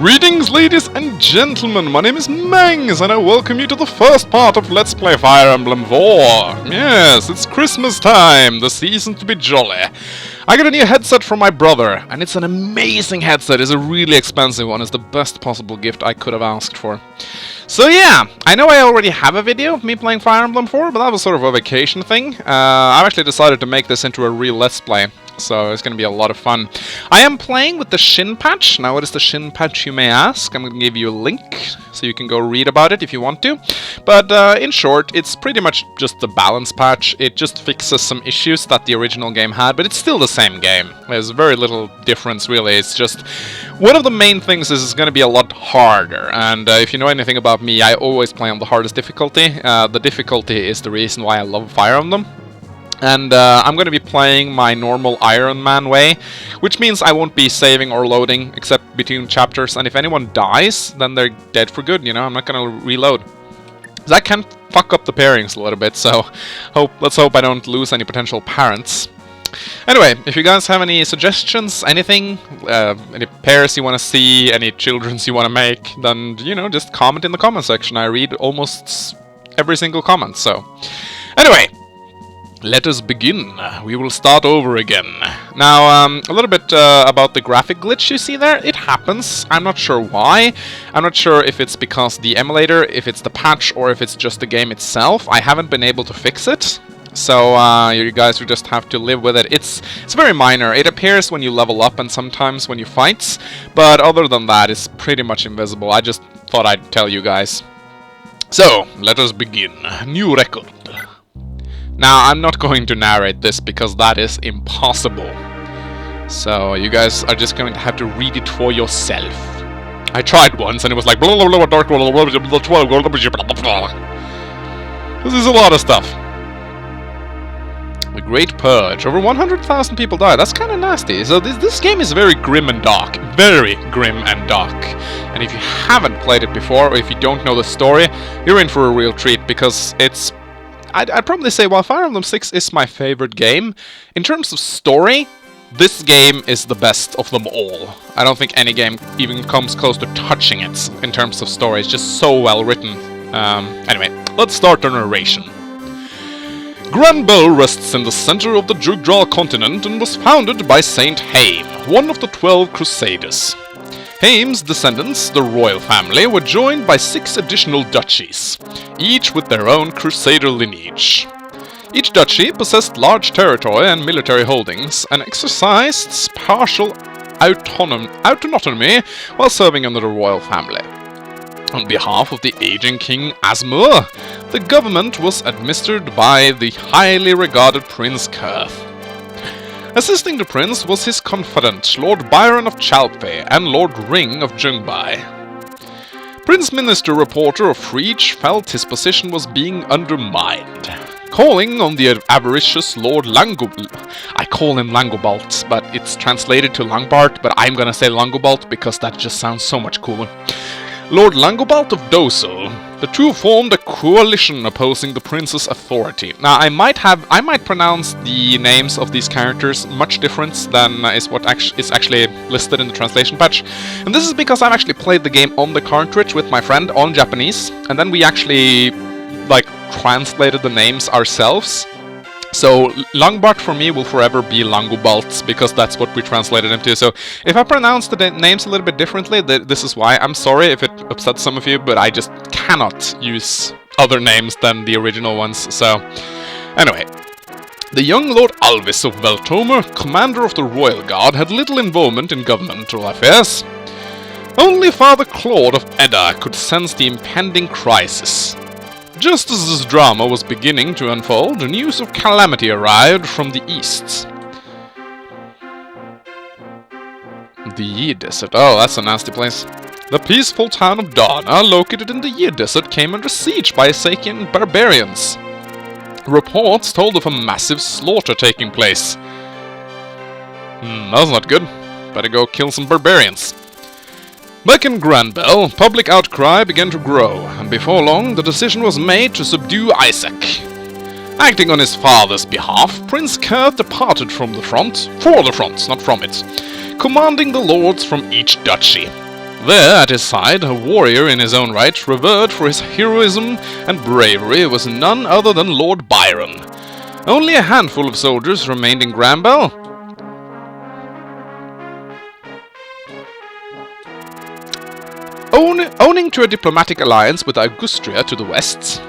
Greetings, ladies and gentlemen, my name is Mangs, and I welcome you to the first part of Let's Play Fire Emblem 4. Yes, it's Christmas time, the season to be jolly. I got a new headset from my brother, and it's an amazing headset. It's a really expensive one. It's the best possible gift I could have asked for. So yeah, I know I already have a video of me playing Fire Emblem 4, but that was sort of a vacation thing. I've actually decided to make this into a real Let's Play. So it's going to be a lot of fun. I am playing with the Shin patch. Now what is the Shin patch, you may ask? I'm going to give you a link so you can go read about it if you want to. But in short, it's pretty much just the balance patch. It just fixes some issues that the original game had, but it's still the same game. There's very little difference really. It's just one of the main things is it's going to be a lot harder. And if you know anything about me, I always play on the hardest difficulty. The difficulty is the reason why I love Fire Emblem. And I'm going to be playing my normal Iron Man way, which means I won't be saving or loading except between chapters, and if anyone dies, then they're dead for good, you know, I'm not going to reload. That can fuck up the pairings a little bit, so let's hope I don't lose any potential parents. Anyway, if you guys have any suggestions, anything, any pairs you want to see, any childrens you want to make, then, you know, just comment in the comment section. I read almost every single comment, so... Anyway! Let us begin. We will start over again. Now, a little bit about the graphic glitch you see there. It happens. I'm not sure why. I'm not sure if it's because the emulator, if it's the patch, or if it's just the game itself. I haven't been able to fix it. So, you guys will just have to live with it. It's very minor. It appears when you level up and sometimes when you fight. But other than that, it's pretty much invisible. I just thought I'd tell you guys. So, let us begin. New record. Now, I'm not going to narrate this because that is impossible. So, you guys are just going to have to read it for yourself. I tried once and it was like blah blah blah dark blah blah blah 12 blah blah blah. This is a lot of stuff. The Great Purge. Over 100,000 people died. That's kind of nasty. So this game is very grim and dark. Very grim and dark. And if you haven't played it before, or if you don't know the story, you're in for a real treat because it's... I'd probably say, while Fire Emblem 6 is my favorite game, in terms of story, this game is the best of them all. I don't think any game even comes close to touching it in terms of story. It's just so well written. Anyway, let's start the narration. Gran Bell rests in the center of the Jugdral continent and was founded by Saint Haim, one of the 12 Crusaders. Haim's descendants, the royal family, were joined by 6 additional duchies, each with their own crusader lineage. Each duchy possessed large territory and military holdings, and exercised partial autonomy while serving under the royal family. On behalf of the aging King Asmur, the government was administered by the highly regarded Prince Kurth. Assisting the prince was his confidant, Lord Byron of Chalpe and Lord Ring of Jungbai. Prince Minister Reporter of Freech felt his position was being undermined, calling on the avaricious Lord I call him Langobalt, but it's translated to Langbart, but I'm gonna say Langobalt because that just sounds so much cooler. Lord Langobalt of Dosel. The two formed a coalition opposing the prince's authority. Now, I might pronounce the names of these characters much different than is what is actually listed in the translation patch. And this is because I've actually played the game on the cartridge with my friend on Japanese, and then we actually, like, translated the names ourselves. So, Langbart for me will forever be Langobalt, because that's what we translated him to. So, if I pronounce the names a little bit differently, this is why. I'm sorry if it upsets some of you, but I just cannot use other names than the original ones. So, anyway. The young Lord Alvis of Veltomer, commander of the Royal Guard, had little involvement in governmental affairs. Only Father Claude of Edda could sense the impending crisis. Just as this drama was beginning to unfold, news of calamity arrived from the east. The Yi Desert. Oh, that's a nasty place. The peaceful town of Dana, located in the Yi Desert, came under siege by Sakian barbarians. Reports told of a massive slaughter taking place. That's not good. Better go kill some barbarians. Back in Gran Bell, public outcry began to grow, and before long the decision was made to subdue Isaac. Acting on his father's behalf, Prince Kurth departed from the front, for the front, not from it, commanding the lords from each duchy. There, at his side, a warrior in his own right, revered for his heroism and bravery, was none other than Lord Byron. Only a handful of soldiers remained in Granbell. Owning to a diplomatic alliance with Augustria to the west.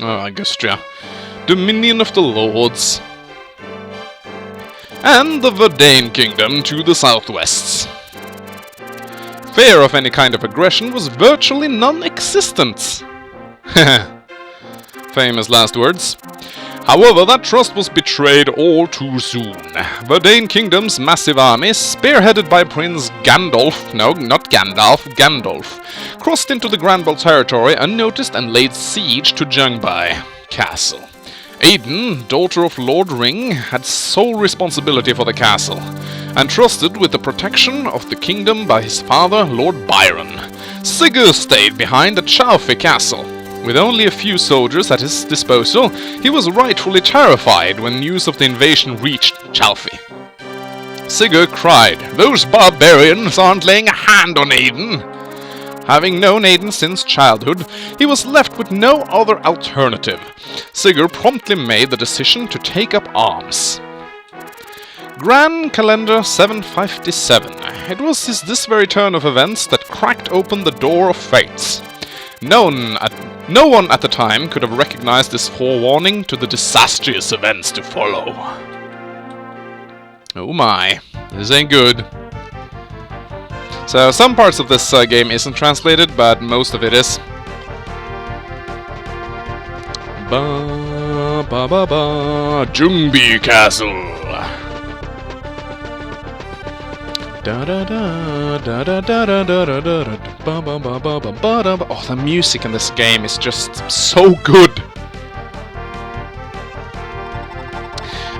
Oh, Augustria. Dominion of the Lords. And the Verdane Kingdom to the southwest. Fear of any kind of aggression was virtually non-existent. Famous last words. However, that trust was betrayed all too soon. Verdane Kingdom's massive army, spearheaded by Prince Gandalf, no, not Gandalf, Gandalf, crossed into the Granbell territory unnoticed and laid siege to Jungbai Castle. Aiden, daughter of Lord Ring, had sole responsibility for the castle, entrusted with the protection of the kingdom by his father, Lord Byron. Sigurd stayed behind at Chalfie Castle. With only a few soldiers at his disposal, he was rightfully terrified when news of the invasion reached Chalfie. Sigurd cried, "Those barbarians aren't laying a hand on Aiden!" Having known Aiden since childhood, he was left with no other alternative. Sigurd promptly made the decision to take up arms. Grand Calendar 757. It was this very turn of events that cracked open the door of fates. No one at the time could have recognized this forewarning to the disastrous events to follow. Oh my, this ain't good. So some parts of this game isn't translated, but most of it is. Ba ba ba ba, Jungbi Castle. Da da da da da da da da da da da ba ba ba ba ba ba da. Oh, the music in this game is just so good.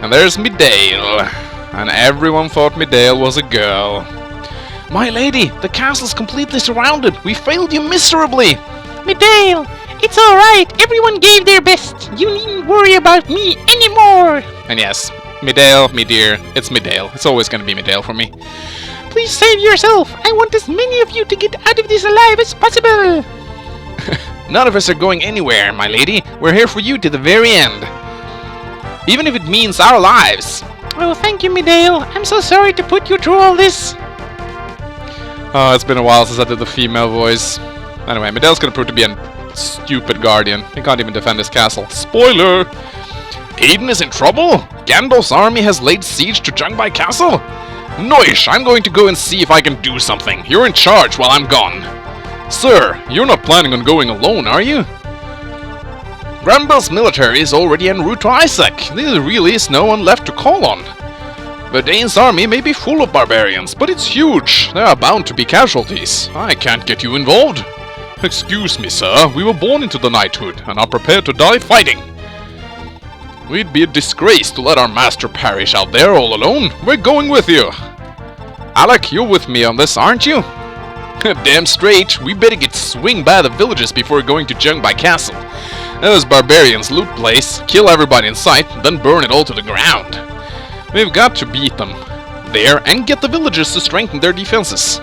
And there's Midale, and everyone thought Midale was a girl. My lady, the castle's completely surrounded. We failed you miserably. Midale, it's all right. Everyone gave their best. You needn't worry about me anymore. And yes, Midale, me dear, it's Midale. It's always gonna be Midale for me. Please save yourself. I want as many of you to get out of this alive as possible. None of us are going anywhere, my lady. We're here for you to the very end. Even if it means our lives. Oh, thank you, Midale. I'm so sorry to put you through all this. Oh, it's been a while since I did the female voice. Anyway, Midale's gonna prove to be a stupid guardian. He can't even defend his castle. Spoiler! Aiden is in trouble? Gandalf's army has laid siege to Jungbai Castle? Noish, I'm going to go and see if I can do something. You're in charge while I'm gone. Sir, you're not planning on going alone, are you? Granbell's military is already en route to Isaac. There really is no one left to call on. Verdane's army may be full of barbarians, but it's huge. There are bound to be casualties. I can't get you involved. Excuse me, sir. We were born into the knighthood and are prepared to die fighting. We'd be a disgrace to let our master perish out there all alone. We're going with you. Alec, you're with me on this, aren't you? Damn straight. We better get swing by the villages before going to Jungbai Castle. Those barbarians loot place, kill everybody in sight, then burn it all to the ground. We've got to beat them there and get the villagers to strengthen their defenses.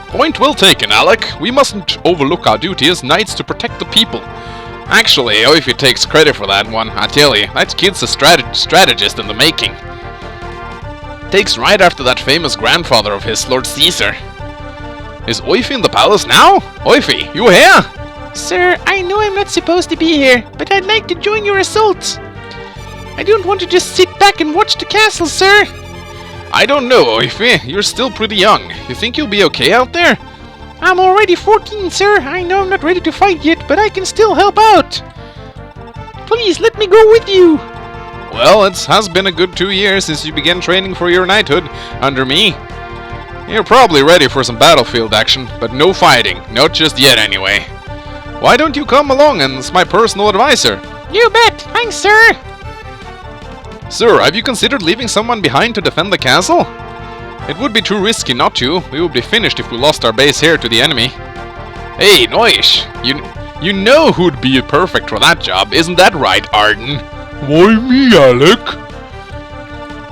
Point well taken, Alec. We mustn't overlook our duty as knights to protect the people. Actually, if he takes credit for that one, I tell you, that kid's a strategist in the making. Takes right after that famous grandfather of his, Lord Caesar. Is Oifi in the palace now? Oifi, you here? Sir, I know I'm not supposed to be here, but I'd like to join your assault. I don't want to just sit back and watch the castle, sir. I don't know, Oifi. You're still pretty young. You think you'll be okay out there? I'm already 14, sir. I know I'm not ready to fight yet, but I can still help out. Please, let me go with you. Well, it has been a good 2 years since you began training for your knighthood under me. You're probably ready for some battlefield action, but no fighting. Not just yet, anyway. Why don't you come along as my personal advisor? You bet. Thanks, sir. Sir, have you considered leaving someone behind to defend the castle? It would be too risky not to. We would be finished if we lost our base here to the enemy. Hey, Noish, you know who'd be perfect for that job, isn't that right, Arden? Why me, Alec?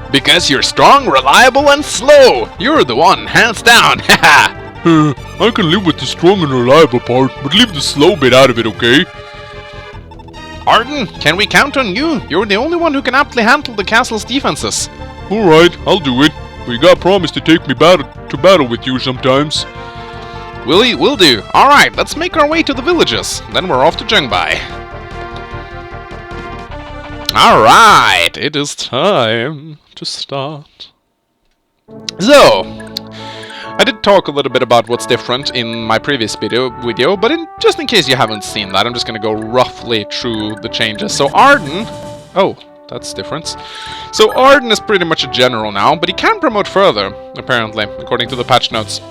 Because you're strong, reliable, and slow. You're the one, hands down. Haha. I can live with the strong and reliable part, but leave the slow bit out of it, okay? Arden, can we count on you? You're the only one who can aptly handle the castle's defenses. Alright, I'll do it. But you gotta promise to take me to battle with you sometimes. Will do. Alright, let's make our way to the villages. Then we're off to Zhengbai. Alright, it is time to start. So, I did talk a little bit about what's different in my previous video, but just in case you haven't seen that, I'm just gonna go roughly through the changes. So Arden... Oh, that's different. So Arden is pretty much a general now, but he can promote further, apparently, according to the patch notes.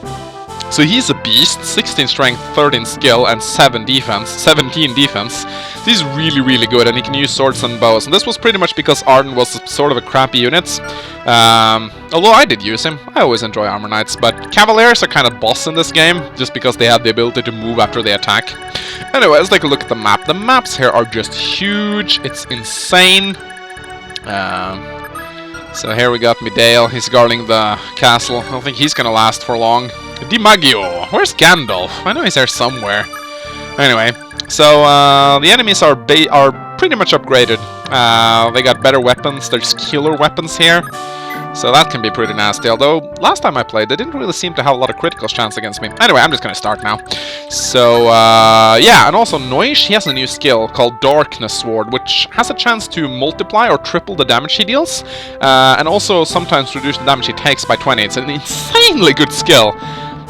So he's a beast, 16 strength, 13 skill, and 17 defense. So he's really, really good, and he can use swords and bows. And this was pretty much because Arden was sort of a crappy unit. Although I did use him. I always enjoy Armor Knights, but Cavaliers are kind of boss in this game, just because they have the ability to move after they attack. Anyway, let's take a look at the map. The maps here are just huge. It's insane. So here we got Midale. He's guarding the castle. I don't think he's gonna last for long. DiMaggio! Where's Gandalf? I know he's there somewhere. Anyway, so the enemies are pretty much upgraded. They got better weapons. There's killer weapons here. So that can be pretty nasty. Although, last time I played, they didn't really seem to have a lot of critical chance against me. Anyway, I'm just gonna start now. So, yeah, and also Noish, he has a new skill called Darkness Sword, which has a chance to multiply or triple the damage he deals, and also sometimes reduce the damage he takes by 20. It's an insanely good skill.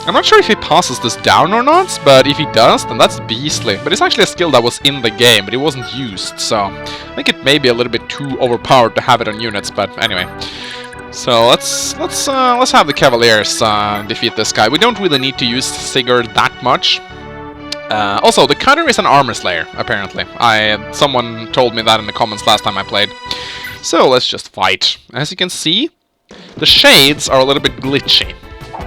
I'm not sure if he passes this down or not, but if he does, then that's beastly. But it's actually a skill that was in the game, but it wasn't used, so I think it may be a little bit too overpowered to have it on units, but anyway. So let's have the Cavaliers defeat this guy. We don't really need to use Sigurd that much. Also, the Cutter is an armor slayer, apparently. Someone told me that in the comments last time I played. So let's just fight. As you can see, the shades are a little bit glitchy.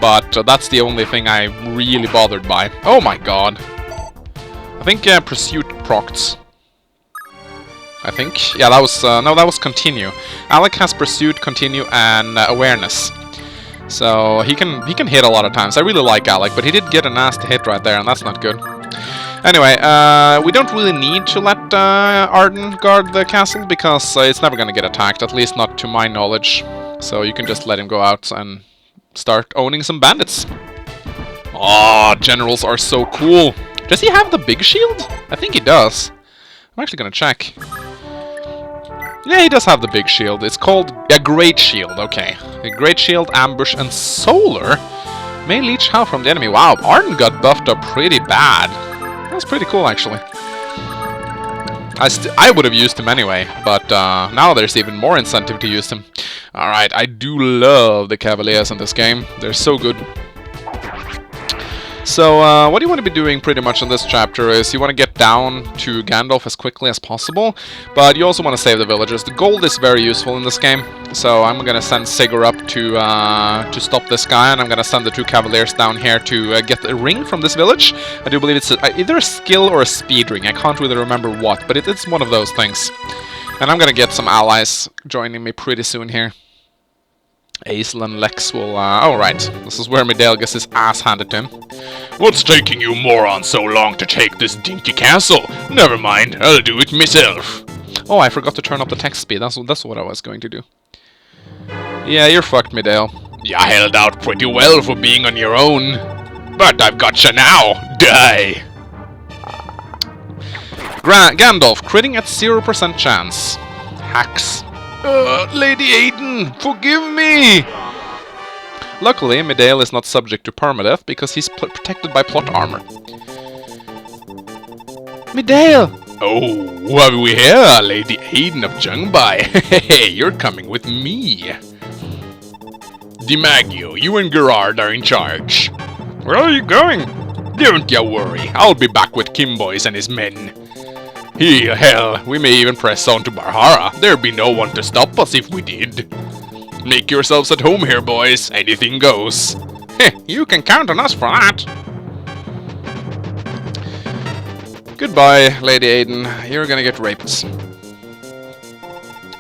But that's the only thing I'm really bothered by. Oh my god. I think Pursuit procs. I think. Yeah, that was... no, that was Continue. Alec has Pursuit, Continue, and Awareness. So he can hit a lot of times. I really like Alec, but he did get a nasty hit right there, and that's not good. Anyway, we don't really need to let Arden guard the castle, because it's never going to get attacked, at least not to my knowledge. So you can just let him go out and start owning some bandits. Oh, generals are so cool. Does he have the big shield? I think he does. I'm actually gonna check. Yeah, he does have the big shield. It's called a Great Shield, okay. A Great Shield, Ambush, and Solar may leech health from the enemy. Wow, Arden got buffed up pretty bad. That's pretty cool, actually. I would have used him anyway, but now there's even more incentive to use him. Alright, I do love the Cavaliers in this game. They're so good. So, what you want to be doing pretty much in this chapter is you want to get down to Gandalf as quickly as possible, but you also want to save the villagers. The gold is very useful in this game, so I'm going to send Sigurd up to stop this guy, and I'm going to send the two Cavaliers down here to get a ring from this village. I do believe it's either a skill or a speed ring. I can't really remember what, but it's one of those things. And I'm going to get some allies joining me pretty soon here. Aisel and Lex will... oh, right. This is where Midale gets his ass handed to him. What's taking you morons so long to take this dinky castle? Never mind, I'll do it myself. Oh, I forgot to turn up the text speed. That's what I was going to do. Yeah, you're fucked, Midale. You held out pretty well for being on your own. But I've gotcha now. Die! Gandalf, critting at 0% chance. Hacks. Lady Aiden, forgive me! Luckily, Midale is not subject to permadeath because he's protected by plot armor. Midale! Oh, what have we here, Lady Aiden of Zhengbai? Hey, you're coming with me. DiMaggio, you and Gerard are in charge. Where are you going? Don't ya worry, I'll be back with Kimboys and his men. Hell, we may even press on to Barhara. There'd be no one to stop us if we did. Make yourselves at home here, boys. Anything goes. You can count on us for that. Goodbye, Lady Aiden. You're gonna get raped.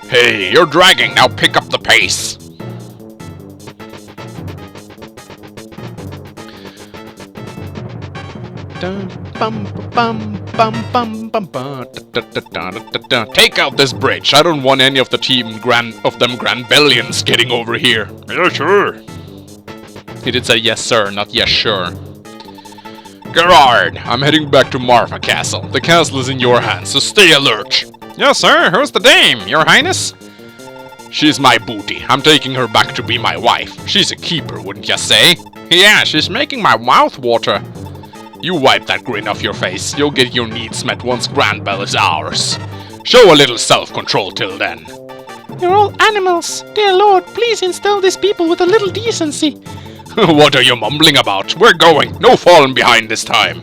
Hey, you're dragging. Now pick up the pace. Take out this bridge. I don't want any of the Grandbellions getting over here. Yeah, sure. He did say yes, sir, not yes, sure. Gerard, I'm heading back to Marfa Castle. The castle is in your hands, so stay alert. Yes, sir. Who's the dame? Your Highness? She's my booty. I'm taking her back to be my wife. She's a keeper, wouldn't ya say? Yeah, she's making my mouth water. You wipe that grin off your face. You'll get your needs met once Grandbell is ours. Show a little self-control till then. You're all animals. Dear Lord, please instill these people with a little decency. What are you mumbling about? We're going. No falling behind this time.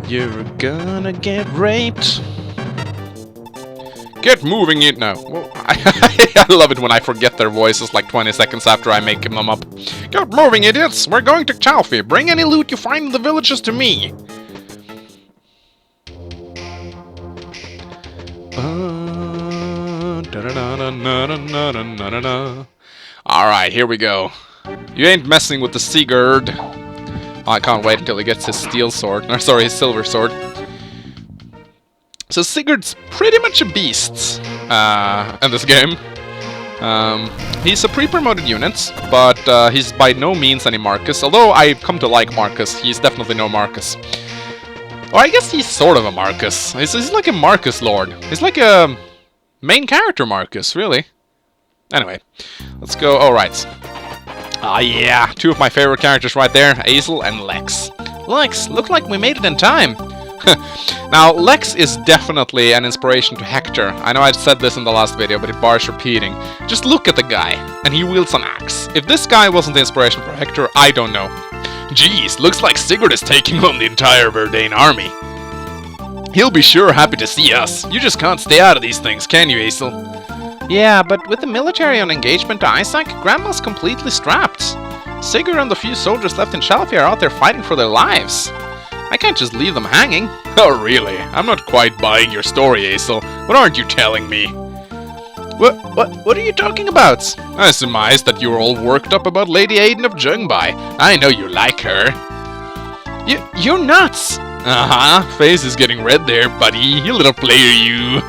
You're gonna get raped. Get moving it now. Well, I love it when I forget their voices like 20 seconds after I make them up. Get moving, idiots! We're going to Chalfie. Bring any loot you find in the villages to me. Alright, here we go. You ain't messing with the Sigurd. Oh, I can't wait until he gets his steel sword. Or sorry, his silver sword. So Sigurd's pretty much a beast in this game. He's a pre-promoted unit, but he's by no means any Marcus. Although I come to like Marcus, he's definitely no Marcus. Or I guess he's sort of a Marcus. He's like a Marcus Lord. He's like a main character Marcus, really. Anyway, let's go. Alright. Ah yeah, two of my favorite characters right there, Azel and Lex. Lex, look like we made it in time. Now, Lex is definitely an inspiration to Hector. I know I've said this in the last video, but it bears repeating. Just look at the guy, and he wields an axe. If this guy wasn't the inspiration for Hector, I don't know. Geez, looks like Sigurd is taking on the entire Verdane army. He'll be sure happy to see us. You just can't stay out of these things, can you, Azel? Yeah, but with the military on engagement to Isaac, Grandma's completely strapped. Sigurd and the few soldiers left in Chalfie are out there fighting for their lives. I can't just leave them hanging. Oh, really? I'm not quite buying your story, Azel. What aren't you telling me? What are you talking about? I surmise that you're all worked up about Lady Aiden of Jungbai. I know you like her. You're nuts! Uh-huh, face is getting red there, buddy. You little player, you.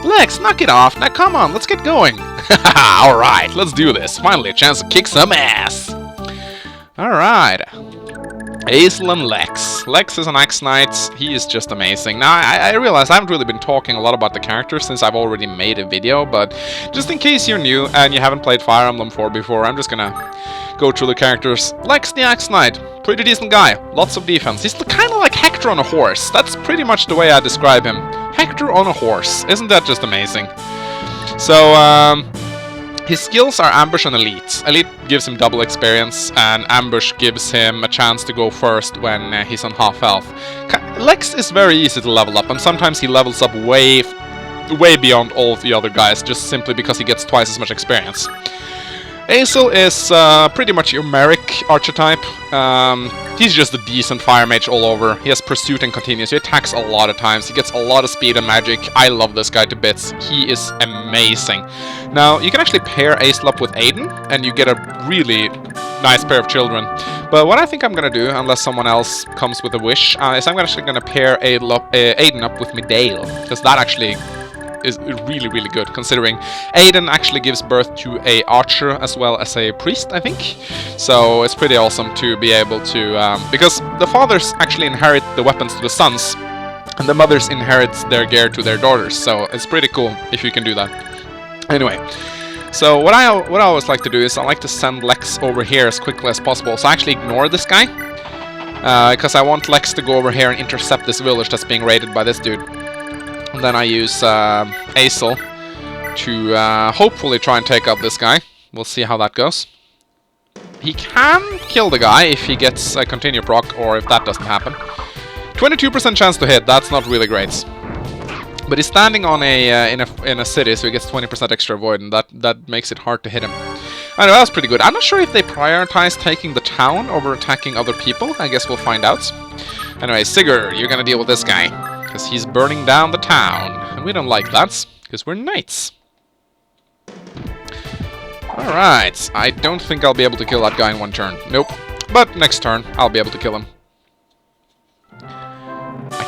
Lex, knock it off. Now come on, let's get going. Alright, let's do this. Finally a chance to kick some ass. Alright. Azel and Lex. Lex is an Axe Knight. He is just amazing. Now, I realize I haven't really been talking a lot about the characters since I've already made a video, but just in case you're new and you haven't played Fire Emblem 4 before, I'm just gonna go through the characters. Lex the Axe Knight. Pretty decent guy. Lots of defense. He's kind of like Hector on a horse. That's pretty much the way I describe him. Hector on a horse. Isn't that just amazing? So, his skills are Ambush and Elite. Elite gives him double experience, and Ambush gives him a chance to go first when he's on half health. Lex is very easy to level up, and sometimes he levels up way beyond all of the other guys, just simply because he gets twice as much experience. Azel is pretty much your Merrick archetype. He's just a decent fire mage all over. He has pursuit and continues. He attacks a lot of times. He gets a lot of speed and magic. I love this guy to bits. He is amazing. Now, you can actually pair Azel up with Aiden, and you get a really nice pair of children. But what I think I'm gonna do, unless someone else comes with a wish, is I'm actually gonna pair Aiden up with Midale, because that actually is really, really good, considering Aiden actually gives birth to a archer as well as a priest, I think. So it's pretty awesome to be able to, because the fathers actually inherit the weapons to the sons, and the mothers inherit their gear to their daughters. So it's pretty cool if you can do that. Anyway, so what I always like to do is I like to send Lex over here as quickly as possible. So I actually ignore this guy, because I want Lex to go over here and intercept this village that's being raided by this dude. And then I use Azel to hopefully try and take out this guy. We'll see how that goes. He can kill the guy if he gets a continue proc, or if that doesn't happen. 22% chance to hit, that's not really great. But he's standing on in a city, so he gets 20% extra avoid, and that makes it hard to hit him. Anyway, that was pretty good. I'm not sure if they prioritize taking the town over attacking other people. I guess we'll find out. Anyway, Sigurd, you're gonna deal with this guy, because he's burning down the town. And we don't like that, because we're knights. Alright, I don't think I'll be able to kill that guy in one turn. Nope. But next turn, I'll be able to kill him.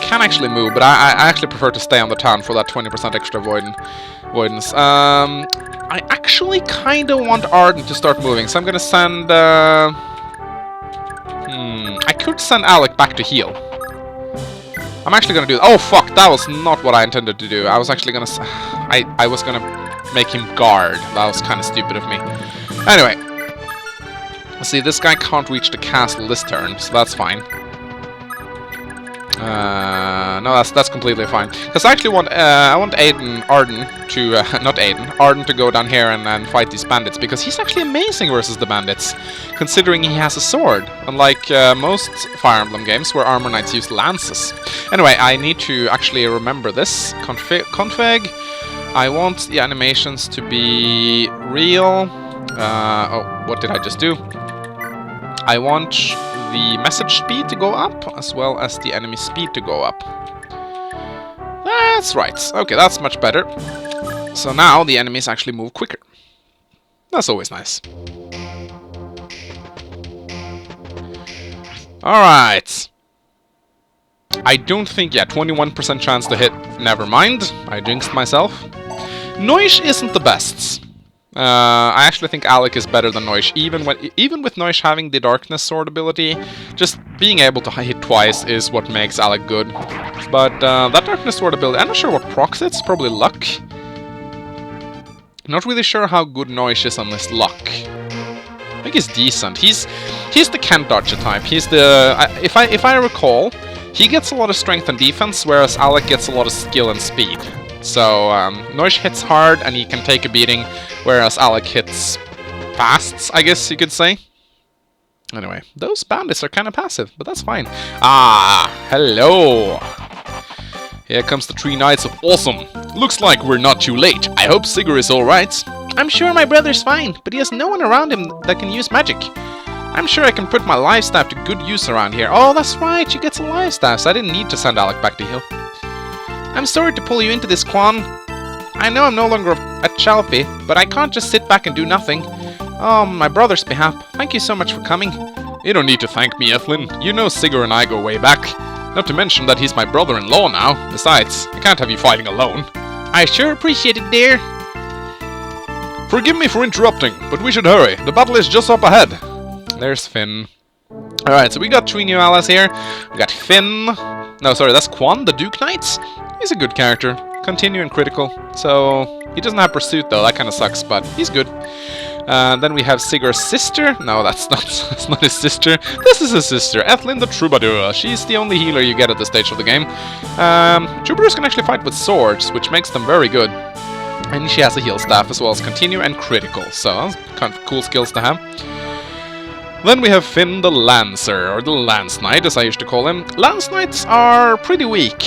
can actually move, but I actually prefer to stay on the town for that 20% extra avoidance. I actually kind of want Arden to start moving, so I'm gonna send... I could send Alec back to heal. I'm actually gonna do... Oh, fuck! That was not what I intended to do. I was actually gonna... I was gonna make him guard. That was kind of stupid of me. Anyway. Let's see, this guy can't reach the castle this turn, so that's fine. No, that's completely fine. Because I actually want... I want Arden to... not Aiden. Arden to go down here and fight these bandits, because he's actually amazing versus the bandits, considering he has a sword, unlike most Fire Emblem games where Armor Knights use lances. Anyway, I need to actually remember this. Config. I want the animations to be real. Oh, what did I just do? I want the message speed to go up, as well as the enemy speed to go up. That's right. Okay, that's much better. So now the enemies actually move quicker. That's always nice. Alright. I don't think, yeah, 21% chance to hit. Never mind. I jinxed myself. Noish isn't the best. I actually think Alec is better than Noish, even with Noish having the Darkness Sword ability. Just being able to hit twice is what makes Alec good. But that Darkness Sword ability, I'm not sure what procs it's, probably luck. Not really sure how good Noish is on this luck. I think he's decent. He's the Kent archetype. He's the if I recall, he gets a lot of strength and defense, whereas Alec gets a lot of skill and speed. So, Noish hits hard and he can take a beating, whereas Alec hits fast, I guess you could say. Anyway, those bandits are kind of passive, but that's fine. Ah, hello! Here comes the 3 Knights of Awesome. Looks like we're not too late. I hope Sigurd is alright. I'm sure my brother's fine, but he has no one around him that can use magic. I'm sure I can put my life staff to good use around here. Oh, that's right, you get some life staffs. I didn't need to send Alec back to heal. I'm sorry to pull you into this, Quan. I know I'm no longer at Chalfie, but I can't just sit back and do nothing. Oh, on my brother's behalf, thank you so much for coming. You don't need to thank me, Ethlyn. You know Sigurd and I go way back. Not to mention that he's my brother-in-law now. Besides, I can't have you fighting alone. I sure appreciate it, dear. Forgive me for interrupting, but we should hurry. The battle is just up ahead. There's Finn. Alright, so we got 3 new allies here. We got Finn. No, sorry, that's Quan, the Duke Knights. He's a good character. Continue and critical. So, he doesn't have Pursuit though, that kind of sucks, but he's good. Then we have Sigurd's sister. No, that's not his sister. This is his sister, Ethlyn the Troubadour. She's the only healer you get at this stage of the game. Troubadours can actually fight with swords, which makes them very good. And she has a heal staff as well as Continue and Critical, so that's kind of cool skills to have. Then we have Finn the Lancer, or the Lance Knight as I used to call him. Lance Knights are pretty weak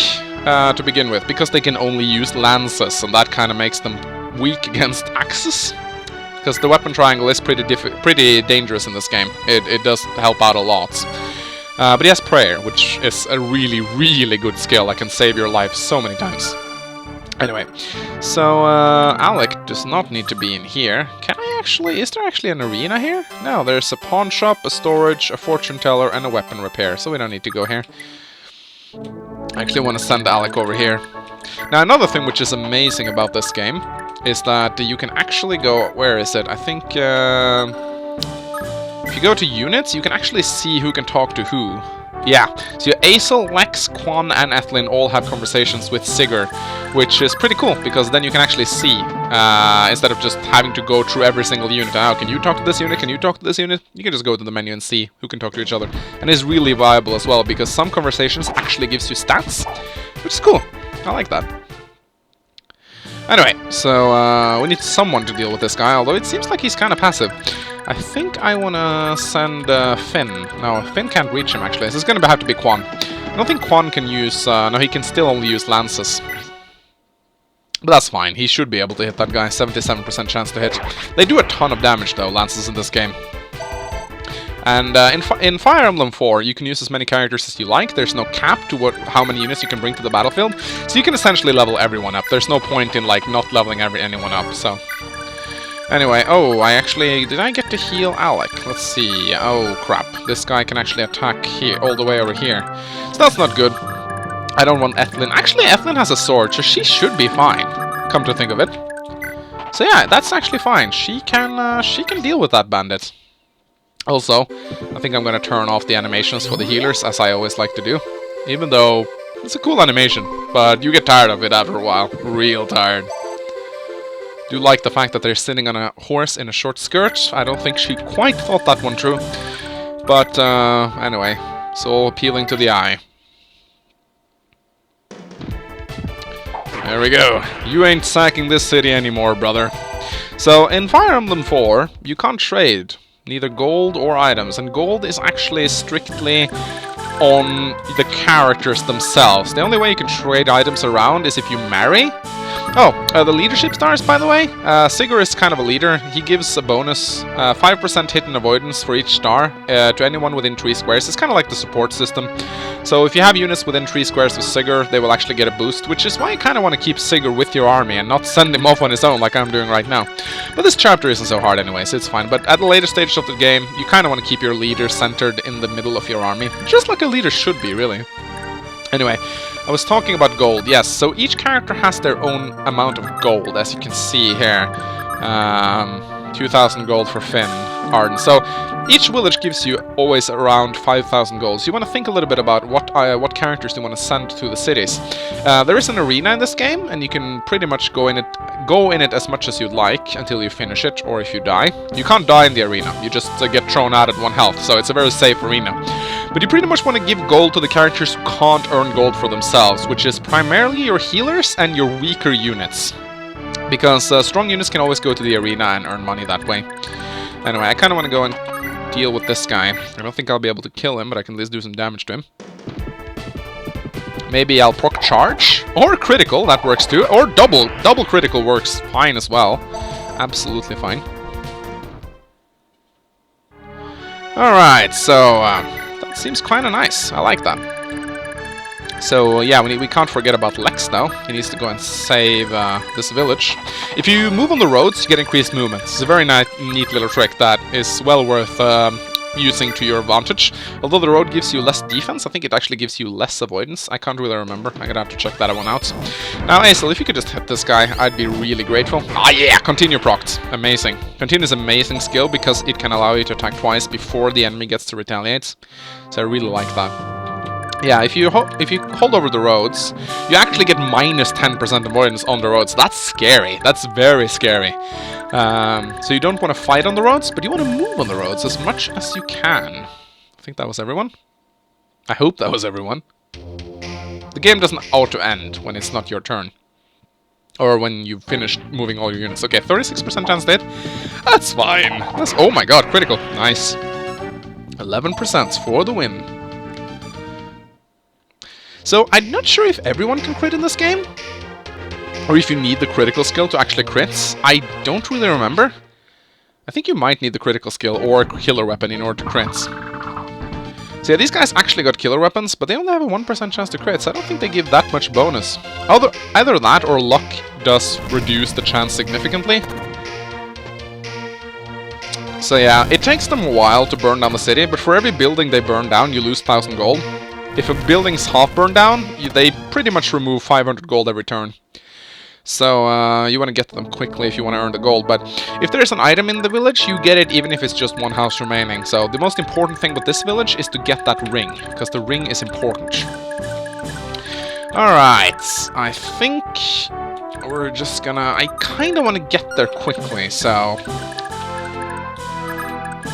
to begin with, because they can only use lances, and that kind of makes them weak against axes. Because the weapon triangle is pretty dangerous in this game. It does help out a lot. But he has Prayer, which is a really, really good skill that can save your life so many times. Anyway, so Alec does not need to be in here. Can I actually... Is there actually an arena here? No, there's a pawn shop, a storage, a fortune teller, and a weapon repair, so we don't need to go here. I actually want to send Alec over here. Now, another thing which is amazing about this game is that you can actually go... Where is it? I think... if you go to units, you can actually see who can talk to who. Yeah, so Aesel, Lex, Quan, and Ethlyn all have conversations with Sigurd, which is pretty cool, because then you can actually see, instead of just having to go through every single unit. Now, can you talk to this unit? Can you talk to this unit? You can just go to the menu and see who can talk to each other. And it's really viable as well, because some conversations actually gives you stats, which is cool. I like that. Anyway, so we need someone to deal with this guy, although it seems like he's kind of passive. I think I want to send Finn. No, Finn can't reach him, actually. So it's going to have to be Quan. I don't think Quan can use... no, he can still only use lances. But that's fine. He should be able to hit that guy. 77% chance to hit. They do a ton of damage, though, lances in this game. And in Fire Emblem 4, you can use as many characters as you like. There's no cap to how many units you can bring to the battlefield. So you can essentially level everyone up. There's no point in, like, not leveling anyone up, so... Anyway, oh, did I get to heal Alec? Let's see. Oh, crap. This guy can actually attack here, all the way over here. So that's not good. I don't want Ethlyn. Actually, Ethlyn has a sword, so she should be fine, come to think of it. So yeah, that's actually fine. She can deal with that bandit. Also, I think I'm gonna turn off the animations for the healers, as I always like to do. Even though it's a cool animation, but you get tired of it after a while. Real tired. Do like the fact that they're sitting on a horse in a short skirt. I don't think she quite thought that one through. But anyway, so appealing to the eye. There we go. You ain't sacking this city anymore, brother. So, in Fire Emblem 4, you can't trade neither gold or items, and gold is actually strictly on the characters themselves. The only way you can trade items around is if you marry. Oh, the leadership stars, by the way. Sigurd is kind of a leader. He gives a bonus, 5% hit and avoidance for each star to anyone within 3 squares. It's kind of like the support system. So if you have units within 3 squares of Sigurd, they will actually get a boost, which is why you kind of want to keep Sigurd with your army and not send him off on his own like I'm doing right now. But this chapter isn't so hard anyway, so it's fine. But at the later stage of the game, you kind of want to keep your leader centered in the middle of your army. Just like a leader should be, really. Anyway, I was talking about gold. Yes, so each character has their own amount of gold, as you can see here. 2,000 gold for Finn, Arden. So each village gives you always around 5,000 gold. So you want to think a little bit about what characters you want to send to the cities. There is an arena in this game, and you can pretty much go in it as much as you'd like until you finish it, or if you die. You can't die in the arena. You just get thrown out at 1 health, so it's a very safe arena. But you pretty much want to give gold to the characters who can't earn gold for themselves, which is primarily your healers and your weaker units. Because strong units can always go to the arena and earn money that way. Anyway, I kind of want to go and deal with this guy. I don't think I'll be able to kill him, but I can at least do some damage to him. Maybe I'll proc charge, or critical, that works too, or double critical works fine as well. Absolutely fine. Alright, so that seems kind of nice. I like that. So yeah, we can't forget about Lex though. He needs to go and save this village. If you move on the roads, you get increased movement. It's a very neat little trick that is well worth using to your advantage. Although the road gives you less defense, I think it actually gives you less avoidance. I can't really remember. I'm gonna have to check that one out. Now, Aesel, if you could just hit this guy, I'd be really grateful. Ah yeah, continue procced. Amazing. Continue is an amazing skill because it can allow you to attack twice before the enemy gets to retaliate. So I really like that. Yeah, if you hold over the roads, you actually get minus 10% avoidance on the roads. That's scary. That's very scary. So you don't want to fight on the roads, but you want to move on the roads as much as you can. I think that was everyone. I hope that was everyone. The game doesn't auto-end when it's not your turn. Or when you've finished moving all your units. Okay, 36% chance dead. That's fine. That's, oh my god, critical. Nice. 11% for the win. So, I'm not sure if everyone can crit in this game, or if you need the critical skill to actually crits. I don't really remember. I think you might need the critical skill or killer weapon in order to crits. So yeah, these guys actually got killer weapons, but they only have a 1% chance to crit, so I don't think they give that much bonus. Either that or luck does reduce the chance significantly. So yeah, it takes them a while to burn down the city, but for every building they burn down, you lose 1,000 gold. If a building's half burned down, they pretty much remove 500 gold every turn. So you want to get to them quickly if you want to earn the gold. But if there's an item in the village, you get it even if it's just 1 house remaining. So the most important thing with this village is to get that ring, because the ring is important. Alright, I think we're just gonna... I kind of want to get there quickly, so...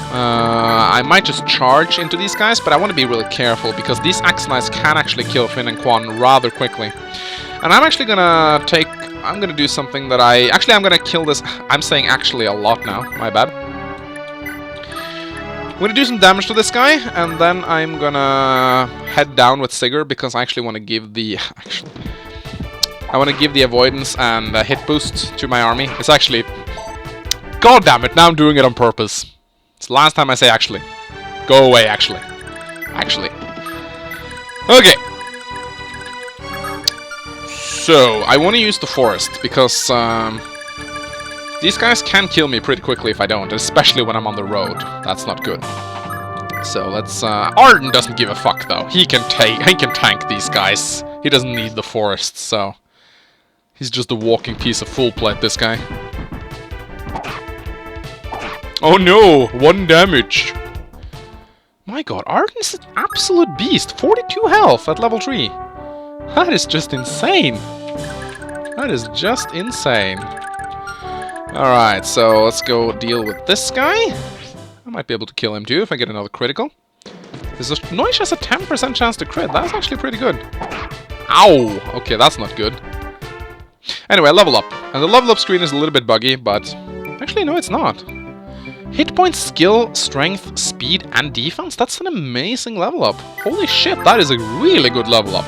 I might just charge into these guys, but I want to be really careful because these Axe Knights can actually kill Finn and Quan rather quickly. And I'm actually gonna I'm gonna do something that I'm gonna kill this... I'm saying actually a lot now, my bad. I'm gonna do some damage to this guy, and then I'm gonna head down with Sigurd because I actually want to give the... I want to give the avoidance and hit boost to my army. It's actually... God damn it, now I'm doing it on purpose. It's the last time I say actually. Go away, actually. Actually. Okay. So, I want to use the forest, because these guys can kill me pretty quickly if I don't, especially when I'm on the road. That's not good. So, let's... Arden doesn't give a fuck, though. He can tank these guys. He He doesn't need the forest, so... He's just a walking piece of full plate, this guy. Oh no! 1 damage! My god, Arden is an absolute beast! 42 health at level 3! That is just insane! That is just insane. Alright, so let's go deal with this guy. I might be able to kill him too if I get another critical. Noish has a 10% chance to crit. That's actually pretty good. Ow! Okay, that's not good. Anyway, level up. And the level up screen is a little bit buggy, but... Actually, no, it's not. Hit points, skill, strength, speed, and defense. That's an amazing level up. Holy shit, that is a really good level up.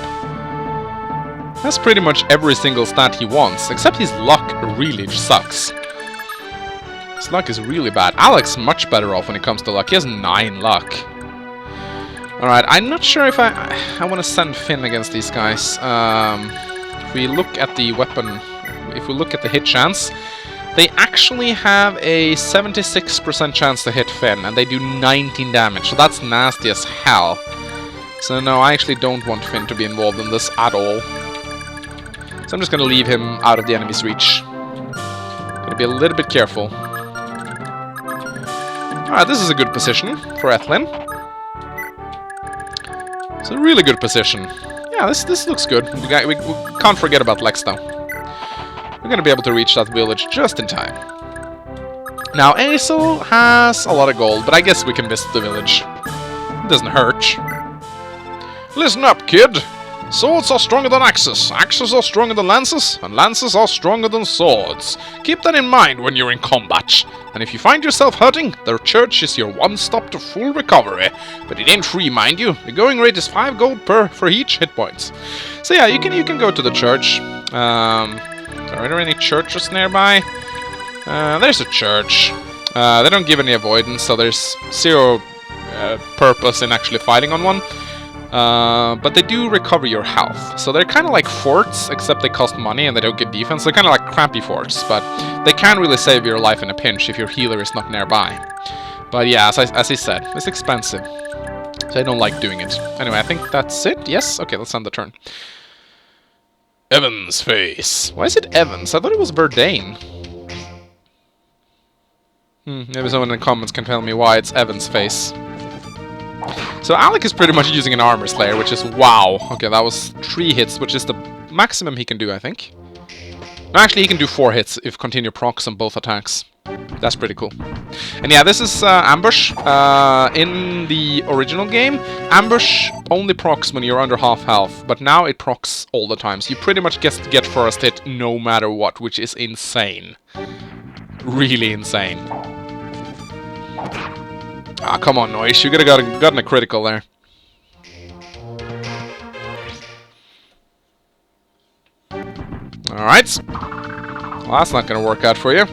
That's pretty much every single stat he wants, except his luck really sucks. His luck is really bad. Alex much better off when it comes to luck. He has 9 luck. Alright, I'm not sure if I want to send Finn against these guys. If we look at the weapon, if we look at the hit chance, they actually have a 76% chance to hit Finn, and they do 19 damage, so that's nasty as hell. So no, I actually don't want Finn to be involved in this at all. So I'm just gonna leave him out of the enemy's reach. Gotta be a little bit careful. Alright, this is a good position for Ethlin. It's a really good position. Yeah, this looks good. We can't forget about Lex, though. We're gonna be able to reach that village just in time. Now, Aesel has a lot of gold, but I guess we can visit the village. It doesn't hurt. Listen up, kid. Swords are stronger than axes, axes are stronger than lances, and lances are stronger than swords. Keep that in mind when you're in combat. And if you find yourself hurting, the church is your one stop to full recovery. But it ain't free, mind you. The going rate is 5 gold for each hit points. So yeah, you can go to the church. Are there any churches nearby? There's a church. They don't give any avoidance, so there's zero purpose in actually fighting on one. But they do recover your health. So they're kind of like forts, except they cost money and they don't get defense. They're kind of like crappy forts, but they can really save your life in a pinch if your healer is not nearby. But yeah, as I said, it's expensive. So I don't like doing it. Anyway, I think that's it. Yes? Okay, let's end the turn. Evan's face. Why is it Evans? I thought it was Verdane. Maybe someone in the comments can tell me why it's Evan's face. So Alec is pretty much using an armor slayer, which is wow. Okay, that was 3 hits, which is the maximum he can do, I think. No, actually, he can do 4 hits if continue procs on both attacks. That's pretty cool. And yeah, this is Ambush. In the original game, Ambush only procs when you're under half health, but now it procs all the time. So you pretty much get first hit no matter what, which is insane. Really insane. Ah, come on, Noish. You could have gotten a critical there. Alright. Well, that's not going to work out for you.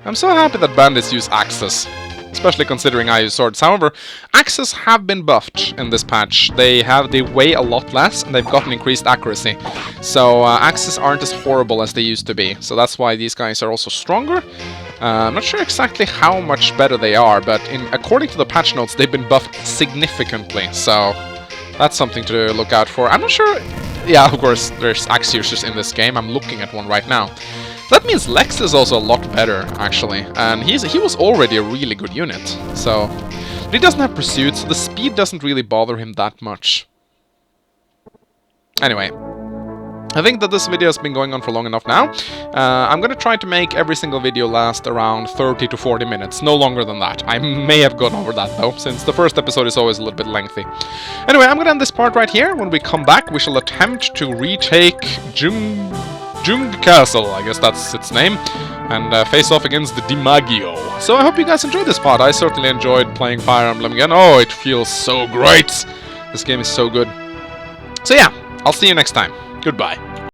I'm so happy that bandits use axes, especially considering I use swords. However, axes have been buffed in this patch. They weigh a lot less, and they've gotten increased accuracy. So axes aren't as horrible as they used to be. So that's why these guys are also stronger. I'm not sure exactly how much better they are, but according to the patch notes, they've been buffed significantly. So that's something to look out for. I'm not sure. Yeah, of course, there's axe users in this game. I'm looking at one right now. That means Lex is also a lot better, actually, and he was already a really good unit, so... But he doesn't have pursuit, so the speed doesn't really bother him that much. Anyway, I think that this video has been going on for long enough now. I'm gonna try to make every single video last around 30 to 40 minutes, no longer than that. I may have gone over that, though, since the first episode is always a little bit lengthy. Anyway, I'm gonna end this part right here. When we come back, we shall attempt to retake Jung Castle, I guess that's its name, and face off against the DiMaggio. So I hope you guys enjoyed this part. I certainly enjoyed playing Fire Emblem again. Oh, it feels so great! This game is so good. So yeah, I'll see you next time. Goodbye.